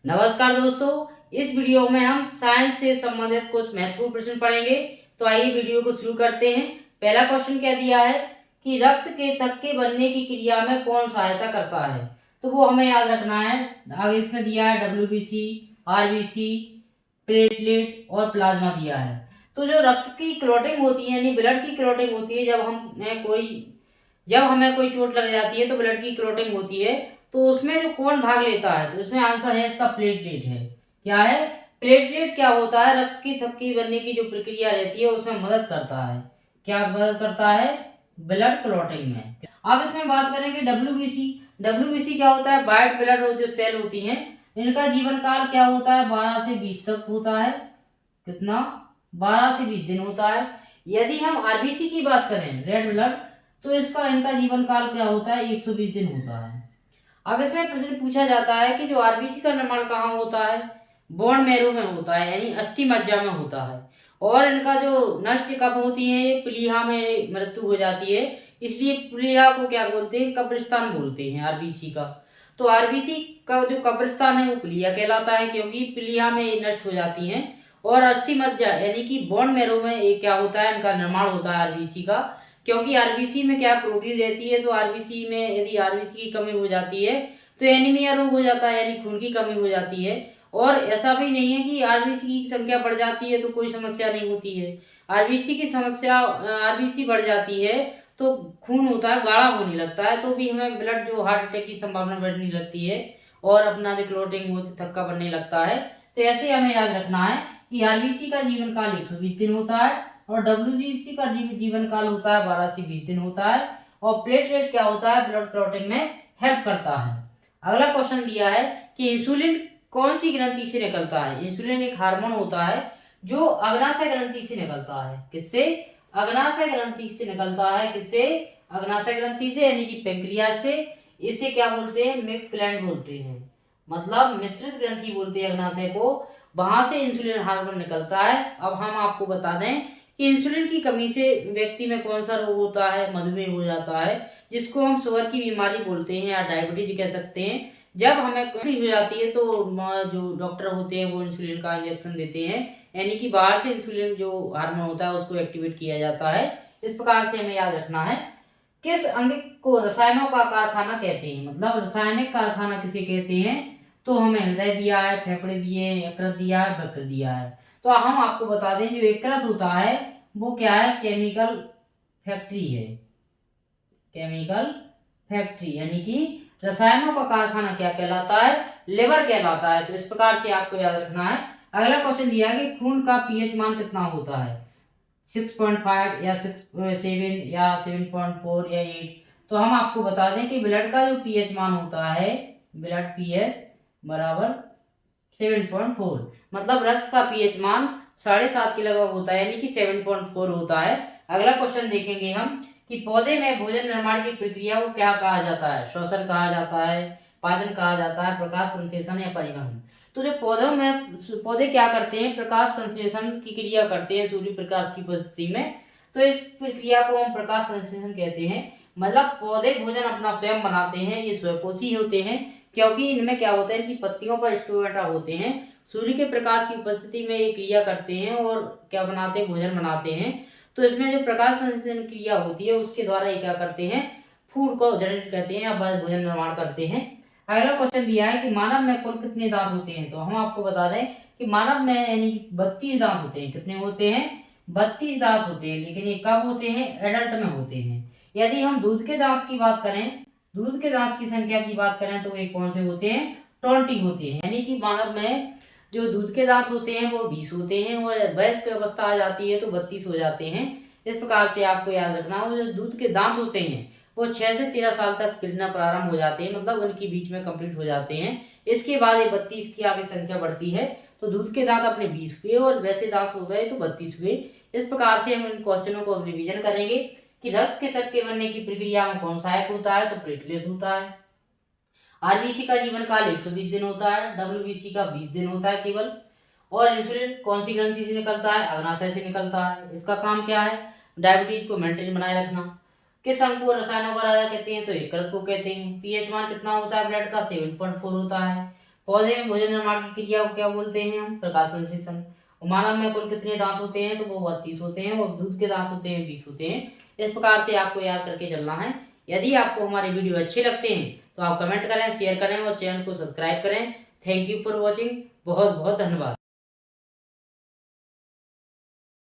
नमस्कार दोस्तों, इस वीडियो में हम साइंस से संबंधित कुछ महत्वपूर्ण प्रश्न पढ़ेंगे। तो आइए वीडियो को शुरू करते हैं। पहला क्वेश्चन क्या दिया है कि रक्त के थक्के बनने की क्रिया में कौन सहायता करता है, तो वो हमें याद रखना है। आगे इसमें दिया है डब्ल्यूबीसी, आरबीसी, प्लेटलेट और प्लाज्मा दिया है। तो जो रक्त की क्लॉटिंग होती है यानी ब्लड की क्लॉटिंग होती है, जब हमें कोई चोट लग जाती है तो ब्लड की क्लॉटिंग होती है, तो उसमें जो कौन भाग लेता है, तो इसमें आंसर है इसका प्लेटलेट है। क्या है? प्लेटलेट क्या होता है? रक्त की थक्की बनने की जो प्रक्रिया रहती है उसमें मदद करता है। क्या मदद करता है? ब्लड क्लॉटिंग में। अब इसमें बात करें कि डब्ल्यूबीसी। डब्ल्यूबीसी क्या होता है? वाइट ब्लड जो सेल होती हैं, इनका जीवन काल क्या होता है? 12 से 20 तक होता है। कितना? 12 से 20 दिन होता है। यदि हम आरबीसी की बात करें, रेड ब्लड, तो इनका जीवन काल क्या होता है? 120 दिन होता है। अब इसमें प्रश्न पूछा जाता है कि जो आरबीसी का निर्माण कहाँ होता है? बोन मैरो में होता है, यानी अस्थि मज्जा में होता है। और इनका जो नष्ट कब होती है? ये प्लीहा में मृत्यु हो जाती है, इसलिए प्लीहा को क्या बोलते हैं? कब्रिस्तान बोलते हैं आरबीसी का। तो आरबीसी का जो कब्रिस्तान है वो प्लीहा कहलाता है, क्योंकि प्लीहा में ये नष्ट हो जाती हैं। और अस्थि मज्जा यानी कि बोन मैरो में ये क्या होता है? इनका निर्माण होता है आरबीसी का। क्योंकि आरबीसी में क्या प्रोटीन रहती है, तो आरबीसी में यदि आरबीसी की कमी हो जाती है तो एनीमिया रोग हो जाता है, यानी खून की कमी हो जाती है। और ऐसा भी नहीं है कि आरबीसी की संख्या बढ़ जाती है तो कोई समस्या नहीं होती है। आरबीसी बढ़ जाती है तो खून होता है गाढ़ा होने लगता है, तो भी हमें ब्लड जो हार्ट अटैक की संभावना बढ़ने लगती है और अपना जो क्लोटिंग होती थक्का बनने लगता है। तो ऐसे हमें याद रखना है कि आरबीसी का जीवन काल 120 दिन होता है और डब्ल्यूबीसी का जीवन काल होता है 12 से 20 दिन होता है। और प्लेटलेट क्या होता है? ब्लड क्लॉटिंग में हेल्प करता है। अगला क्वेश्चन दिया है कि इंसुलिन कौन सी ग्रंथि से निकलता है? इंसुलिन एक हार्मोन होता है जो अग्नाशय ग्रंथि से निकलता है। किससे? अग्नाशय ग्रंथि से निकलता है। किससे? अग्नाशय ग्रंथि से, यानी कि पेंक्रियास से। इसे क्या बोलते हैं? मिक्स ग्लैंड बोलते हैं, मतलब मिश्रित ग्रंथि बोलते हैं अग्नाशय को। वहां से इंसुलिन हार्मोन निकलता है। अब हम आपको बता दें कि इंसुलिन की कमी से व्यक्ति में कौन सा रोग होता है? मधुमेह हो जाता है, जिसको हम शुगर की बीमारी बोलते हैं या डायबिटीज भी कह सकते हैं। जब हमें कमी हो जाती है तो जो डॉक्टर होते हैं वो इंसुलिन का इंजेक्शन देते हैं, यानी कि बाहर से इंसुलिन जो हार्मोन होता है उसको एक्टिवेट किया जाता है। इस प्रकार से हमें याद रखना है। किस अंग को रसायनों का कारखाना कहते हैं? मतलब रासायनिक कारखाना किसे कहते हैं? तो हमें हृदय दिया है, फेफड़े दिए हैं, यकृत दिया है, वृक्क दिया है। तो हम आपको बता दें जो यकृत होता है वो क्या है? केमिकल फैक्ट्री है। केमिकल फैक्ट्री यानी कि रसायनों का कारखाना क्या कहलाता है? लिवर कहलाता है। तो इस प्रकार से आपको याद रखना है। अगला क्वेश्चन दिया है कि खून का पीएच मान कितना होता है? 6.5 या 6.7 या 7.4 या 8। तो हम आपको बता दें कि ब्लड का जो पीएच मान होता है, ब्लड पीएच बराबर 7.4, मतलब रक्त का पीएच मान 7.5 के लगभग होता है, यानी कि 7.4 होता है। अगला क्वेश्चन देखेंगे हम कि पौधे में भोजन निर्माण की प्रक्रिया को क्या कहा जाता है? श्वसन कहा जाता है, पाचन कहा जाता है, प्रकाश संश्लेषण या परिवहन। तो जो पौधे क्या करते हैं? प्रकाश संश्लेषण की क्रिया करते हैं सूर्य प्रकाश की उपस्थिति में। तो इस प्रक्रिया को हम प्रकाश संश्लेषण कहते हैं। मतलब पौधे भोजन अपना स्वयं बनाते हैं, ये स्वयंपोषी होते हैं, क्योंकि इनमें क्या होता है कि पत्तियों पर स्टोमेटा होते हैं। सूर्य के प्रकाश की उपस्थिति में ये क्रिया करते हैं और क्या बनाते हैं? भोजन बनाते हैं। तो इसमें जो प्रकाश संश्लेषण क्रिया होती है उसके द्वारा ये क्या करते हैं? फूड को जनरेट करते हैं या भोजन निर्माण करते हैं। अगला क्वेश्चन दिया है कि मानव में कुल कितने दांत होते हैं? तो हम आपको बता दें कि मानव में यानी 32 दांत होते हैं। कितने होते हैं? 32 दांत होते हैं। लेकिन ये कब होते हैं? एडल्ट में होते हैं। यदि हम दूध के दांत की बात करें, दूध के दांत की संख्या की बात करें तो ये कौन से होते हैं? 20 होते हैं। यानी कि मानव में जो दूध के दांत होते हैं वो 20 होते हैं और वयस्क अवस्था आ जाती है तो 32 हो जाते हैं। इस प्रकार से आपको याद रखना हो, जो दूध के दांत होते हैं वो 6 से 13 साल तक गिरना प्रारंभ हो जाते हैं, मतलब उनके बीच में कंप्लीट हो जाते हैं। इसके बाद ये 32 की आगे संख्या बढ़ती है। तो दूध के दांत अपने 20 हुए और वैसे दांत हो गए तो 32 हुए। इस प्रकार से हम इन क्वेश्चनों को रिवीजन करेंगे कि रक्त के थक्के बनने की प्रक्रिया में कौन सहायक होता है? तो प्लेटलेट होता है। आरबीसी का जीवन काल 120 दिन होता है, डब्ल्यूबीसी का 20 दिन होता है केवल। और इंसुलिन कौन सी ग्रंथि से निकलता है? अग्नाशय से निकलता है। इसका काम क्या है? डायबिटीज को मेंटेन बनाए रखना। किस अंग को रसायनों का राजा कहते हैं? तो यकृत को कहते हैं। पीएच मान कितना होता है ब्लड का? 7.4 होता है। पौधे में भोजन निर्माण की क्रिया को क्या बोलते हैं हम? प्रकाश संश्लेषण। और मानव में कुल कितने दांत होते हैं? तो वो 32 होते हैं, और दूध के दांत होते हैं 20 होते हैं। इस प्रकार से आपको याद करके चलना है। यदि आपको हमारे वीडियो अच्छे लगते हैं तो आप कमेंट करें, शेयर करें और चैनल को सब्सक्राइब करें। Thank you for watching. बहुत बहुत धन्यवाद।